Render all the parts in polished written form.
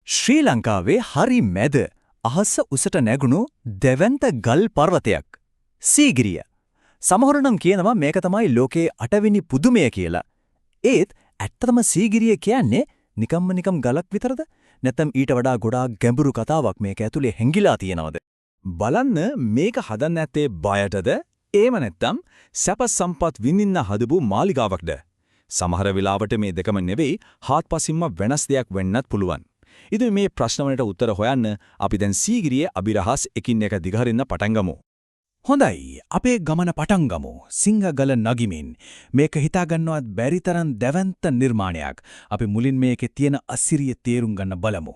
ශ්‍රී ලංකාවේ හරි මැද අහස උසට නැගුණු දෙවන්ත ගල් පර්වතයක් සීගිරිය. සමහරු නම් කියනවා මේක තමයි ලෝකේ 8 වෙනි පුදුමය කියලා. ඒත් ඇත්තටම සීගිරිය කියන්නේ නිකම් ගලක් විතරද? නැත්නම් ඊට වඩා ගොඩාක් ගැඹුරු කතාවක් මේක ඇතුලේ හැංගිලා තියෙනවද? බලන්න මේක හදන්න ඇත්තේ බයටද? එහෙම නැත්නම් සැප සම්පත් විඳින්න හදපු මාලිගාවක්ද? සමහර වෙලාවට මේ දෙකම නෙවෙයි හාත්පසින්ම වෙනස් දෙයක් වෙන්නත් පුළුවන්. ඉතින් මේ ප්‍රශ්න වලට උත්තර හොයන්න අපි දැන් සීගිරියේ අභිරහස් එකින් එක දිගහරින්න පටන් ගමු. හොඳයි අපේ ගමන පටන් ගමු. සිංහගල නගිමින් මේක හිතාගන්නවත් බැරි තරම් දැවැන්ත නිර්මාණයක්. අපි මුලින් මේකේ තියෙන අසිරිය තේරුම් ගන්න බලමු.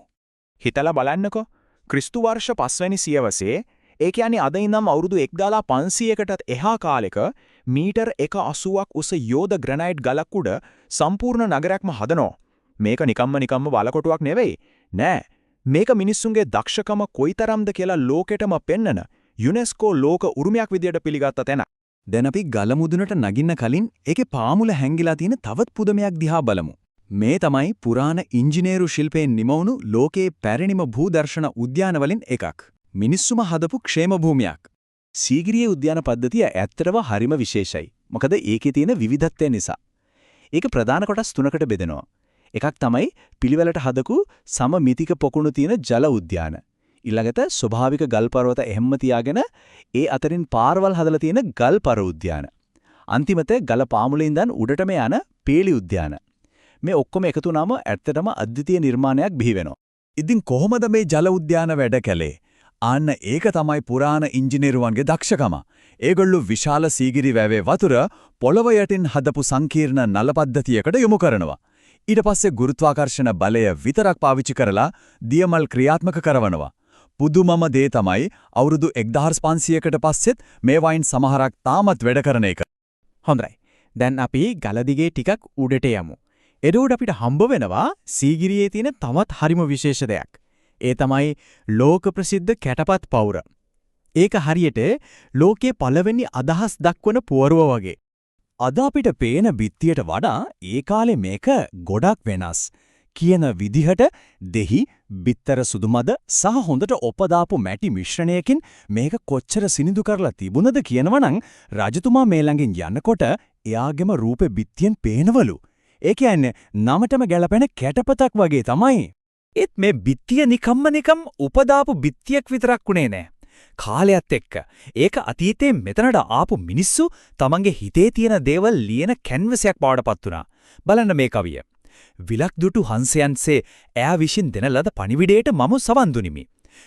හිතලා බලන්නකෝ. ක්‍රිස්තු වර්ෂ 5 වෙනි සියවසේ ඒ කියන්නේ අද ඉඳන් අවුරුදු 1500කටත් එහා කාලෙක මීටර් 180ක් උස යෝධ ග්‍රැනයිට් ගලක් උඩ සම්පූර්ණ නගරයක්ම හදනවා. මේක නිකම්ම වලකොටුවක් නෙවෙයි. නෑ. මේක මිනිස්සුන්ගේ දක්ෂකම කොයිතරම්ද කියලා ලෝකෙටම පෙන්නන යුනෙස්කෝ ලෝක උරුමයක් විදියට පිළිගත්ත තැන. දැන් අපි ගල මුදුනට නගින්න කලින් ඒකේ පාමුල හැංගිලා තියෙන තවත් පුදුමයක් දිහා බලමු. මේ තමයි පුරාණ ඉංජිනේරු ශිල්පයෙන් නිමවුණු ලෝකයේ පැරණිම භූදර්ශන උද්‍යාන වලින් එකක්. මිනිස්සුම හදපු ക്ഷേම භූමියක්. සීගිරියේ උද්‍යාන පද්ධතිය ඇත්තටම හරිම විශේෂයි. මොකද ඒකේ තියෙන විවිධත්වය නිසා. ඒක ප්‍රධාන කොටස් තුනකට බෙදෙනවා. එකක් තමයි පිළිවෙලට හදපු සමමිතික පොකුණු තියෙන ජල උද්‍යාන. ඊළඟට ස්වභාවික ගල් පර්වත එහෙම්ම තියාගෙන ඒ අතරින් පාරවල් හදලා තියෙන ගල් පර උද්‍යාන. අන්තිමට ගල පාමුලේ ඉඳන් උඩටම යන පේලි උද්‍යාන. මේ ඔක්කොම එකතු වුණාම ඇත්තටම අද්විතීය නිර්මාණයක් බිහි වෙනවා. ඉතින් කොහොමද මේ ජල උද්‍යාන වැඩ කළේ? ආන්න ඒක තමයි පුරාණ ඉංජිනේරුවන්ගේ දක්ෂකම. ඒගොල්ලෝ විශාල සීගිරි වැවේ වතුර පොළව යටින් හදපු සංකීර්ණ නල පද්ධතියකට යොමු කරනවා. ඊට පස්සේ ගුරුත්වාකර්ෂණ බලය විතරක් පාවිච්චි කරලා දියමල් ක්‍රියාත්මක කරවනවා. පුදුමම දේ තමයි අවුරුදු 1500කට පස්සෙත් මේ වයින් සමහරක් තාමත් වැඩ කරන එක. හොඳයි. දැන් අපි ගල දිගේ ටිකක් උඩට යමු. එතකොට අපිට හම්බ වෙනවා සීගිරියේ තියෙන තවත් හරිම විශේෂ දෙයක්. ඒ තමයි ලෝක ප්‍රසිද්ධ කැටපත් පවුර. ඒක හරියට ලෝකයේ පළවෙනි අදහස් දක්වන පුවරුව වගේ. අද අපිට පේන බිත්තියට වඩා ඒ කාලේ මේක ගොඩක් වෙනස්. කියන විදිහට දෙහි, බිත්තර සුදුමද සහ හොඳට ඔපදාපු මැටි මිශ්‍රණයකින් මේක කොච්චර සිනිඳු කරලා තිබුණද කියනවනම් රජතුමා මේ ළඟින් යනකොට එයාගේම රූපෙ බිත්තියෙන් පේනවලු. ඒ කියන්නේ නමටම ගැලපෙන කැටපතක් වගේ තමයි. ඒත් මේ බිත්තිය නිකම් උපදාපු බිත්තියක් විතරක් උනේ නෑ. කාලයත් එක්ක ඒක අතීතයේ මෙතනට ආපු මිනිස්සු තමන්ගේ හිතේ තියෙන දේවල් ලියන කැන්වසයක් බවට පත් වුණා. බලන්න මේ කවිය. විලක් දුටු හංසයන්සේ ඈ විසින් දෙන ලද පණිවිඩයට මම සවන් දුනිමි.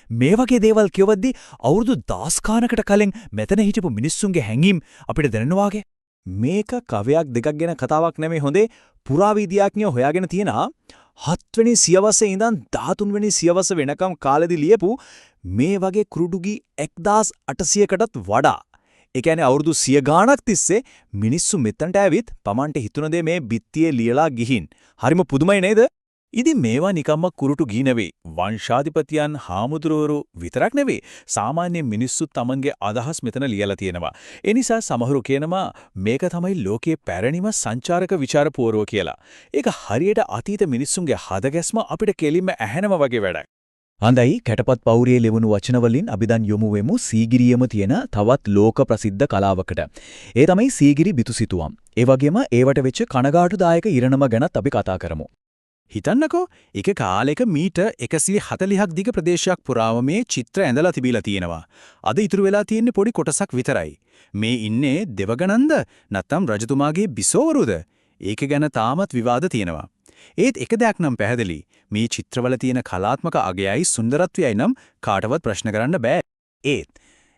මේ වගේ දේවල් කියවද්දි අවුරුදු 10 ගානකට කලින් මෙතන හිටපු මිනිස්සුන්ගේ හැඟීම් අපිට දැනෙනවාගේ. මේක කවයක් දෙකක් ගැන කතාවක් නෙමෙයි හොඳේ පුරාවිද්‍යාඥයෝ හොයාගෙන තියෙනවා 7 වෙනි සියවසේ ඉඳන් 13 වෙනි සියවස වෙනකම් කාලෙදි ලියපු මේ වගේ කුරුඩුගි 1800කටත් වඩා. ඒ කියන්නේ අවුරුදු 100 ගාණක් තිස්සේ මිනිස්සු මෙතනට ඇවිත් Tamante හිතුන දේ මේ බිත්තියේ ලියලා ගිහින්. හරිම පුදුමයි නේද? ඉතින් මේවා නිකම්ම කුරුටු ගී නෙවෙයි. වංශාධිපතියන් හාමුදුරුවරු විතරක් නෙවෙයි. සාමාන්‍ය මිනිස්සු තමන්ගේ අදහස් මෙතන ලියලා තියෙනවා. ඒ නිසා සමහරු කියනවා මේක තමයි ලෝකයේ පැරණිම සංචාරක විචාර පුවරුව කියලා. ඒක හරියට අතීත මිනිස්සුන්ගේ හදගැස්ම අපිට කෙලින්ම ඇහෙනම වගේ වැඩක්. හොඳයි කැටපත් පවුරේ ලැබුණු වචන වලින් අපි දැන් යොමු වෙමු සීගිරියේම තියෙන තවත් ලෝක ප්‍රසිද්ධ කලාවකට. ඒ තමයි සීගිරි බිතුසිතුවම්. ඒ වගේම ඒවට වෙච්ච කනගාටුදායක ඉරණම ගැනත් අපි කතා කරමු. හිතන්නකෝ එක කාලයක මීටර් 140ක් දිග ප්‍රදේශයක් පුරාම මේ චිත්‍ර ඇඳලා තිබිලා තියෙනවා. අද ඉතුරු වෙලා තියෙන්නේ පොඩි කොටසක් විතරයි. මේ ඉන්නේ දෙවගණන්ද නැත්නම් රජතුමාගේ බිසෝවරුද? ඒක ගැන තාමත් විවාද තියෙනවා. ඒත් එක දෙයක් නම් පැහැදිලි. මේ චිත්‍රවල තියෙන කලාත්මක අගයයි සුන්දරත්වයයි නම් කාටවත් ප්‍රශ්න කරන්න බෑ. ඒත්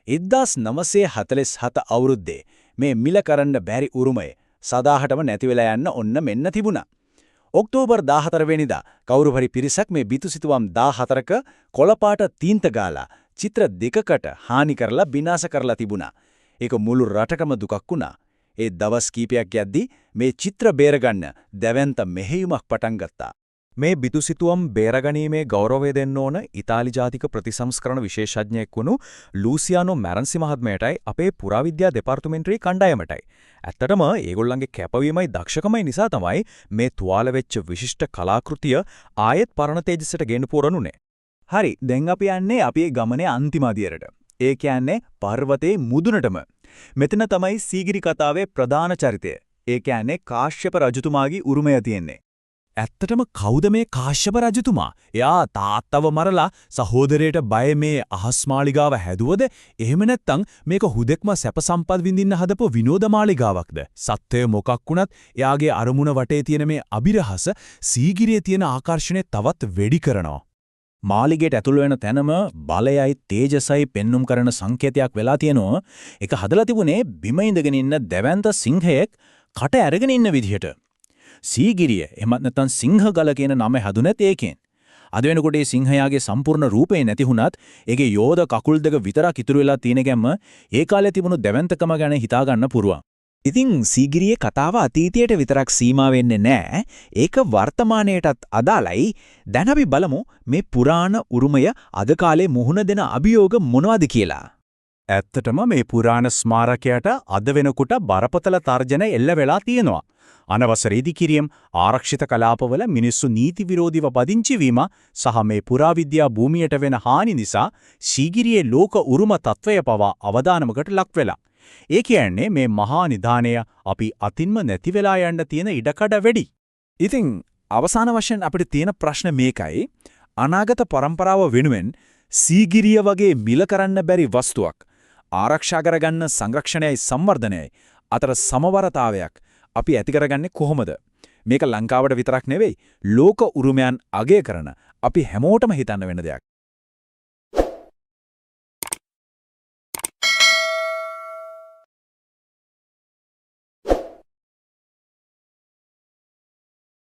1947 අවුරුද්දේ මේ මිල කරන්න බැරි උරුමය සදාහටම නැති වෙලා යන්න ඔන්න මෙන්න තිබුණා. ඔක්තෝබර් 14 වෙනිදා කවුරු හරි පිරිසක් මේ බිතුසිතුවම් 14ක කොළපාට තීන්ත ගාලා චිත්‍ර දෙකකට හානි කරලා විනාශ කරලා තිබුණා. ඒක මුළු රටකම දුකක් වුණා. ඒ දවස් කීපයක් යද්දී මේ චිත්‍ර බේරගන්න දැවැන්ත මෙහෙයුමක් පටන් ගත්තා. මේ බිතුසිතුවම් බේරගැනීමේ ගෞරවය දෙන්න ඕන ඉතාලි ජාතික ප්‍රතිසංස්කරණ විශේෂඥයෙක් වුණු ලූසියානෝ මැරන්සි මහත්මයාටයි අපේ පුරාවිද්‍යා දෙපාර්තමේන්තුවේ කණ්ඩායමටයි. ඇත්තටම ඒගොල්ලන්ගේ කැපවීමයි දක්ෂකමයි නිසා තමයි මේ තුවාල වෙච්ච විශිෂ්ට කලාකෘතිය ආයෙත් පරණ තේජසට ගෙන්න පුරනුනේ. හරි, දැන් අපි යන්නේ අපේ ගමනේ අන්තිම අදියරට. ඒ කියන්නේ පර්වතයේ මුදුනටම. මෙතන තමයි සීගිරි කතාවේ ප්‍රධාන චරිතය. ඒ කියන්නේ කාශ්‍යප රජතුමාගේ උරුමය තියෙන්නේ. ඇත්තටම කවුද මේ කාශ්‍යප රජතුමා? එයා තාත්තව මරලා සහෝදරයට බය මේ අහස් මාලිගාව හැදුවද? එහෙම නැත්නම් මේක හුදෙක්ම සැප සම්පත් විඳින්න හදපු විනෝද මාලිගාවක්ද? සත්‍යය මොකක් වුණත් එයාගේ අරමුණ වටේ තියෙන මේ අබිරහස සීගිරියේ තියෙන ආකර්ෂණය තවත් වැඩි කරනවා. මාලිගයට ඇතුළු වෙන තැනම බලයයි තේජසයි පෙන්눔 කරන සංකේතයක් වෙලා තියෙනවා. ඒක හදලා තිබුණේ බිම ඉඳගෙන ඉන්න දැවැන්ත සිංහයෙක් කට ඇරගෙන ඉන්න විදිහට. සීගිරිය එහෙමත් නැත්නම් සිංහගල කියන නම හැදුනත් ඒකෙන්. අද වෙනකොට මේ සිංහයාගේ සම්පූර්ණ රූපේ නැති වුණත් ඒකේ යෝධ කකුල් දෙක විතරක් ඉතුරු වෙලා තියෙන ගැම්ම ඒ කාලේ තිබුණු දැවැන්තකම ගැන හිතා ගන්න පුරුවන්. ඉතින් සීගිරියේ කතාව අතීතයට විතරක් සීමා වෙන්නේ නැහැ. ඒක වර්තමානයටත් අදාළයි. දැන් අපි බලමු මේ පුරාණ උරුමය අද කාලේ මුහුණ දෙන අභියෝග මොනවද කියලා. ඇත්තටම මේ පුරාණ ස්මාරකයට අද වෙනකොට බරපතල තර්ජන එල්ල වෙලා තියෙනවා. අනවසර ඉදිකිරීම, ආරක්ෂිත කලාපවල මිනිස්සු නීති විරෝධීව පදිංචි වීම සහ මේ පුරාවිද්‍යා භූමියට වෙන හානි නිසා සීගිරියේ ලෝක උරුම තත්වය පවා අවදානමකට ලක් වෙලා. ඒ කියන්නේ මේ මහා නිධානය අපි අතින්ම නැති වෙලා යන්න තියෙන ඉඩකඩ වැඩි. ඉතින් අවසාන වශයෙන් අපිට තියෙන ප්‍රශ්න මේකයි. අනාගත પરම්පරාව වෙනුවෙන් සීගිරිය වගේ මිල කරන්න බැරි වස්තුවක් ආරක්ෂා කරගන්න සංරක්ෂණයයි සංවර්ධනයයි අතර සමවරතාවයක් අපි ඇති කරගන්නේ කොහොමද? මේක ලංකාවට විතරක් නෙවෙයි ලෝක උරුමයන් අගය කරන අපි හැමෝටම හිතන්න වෙන දෙයක්.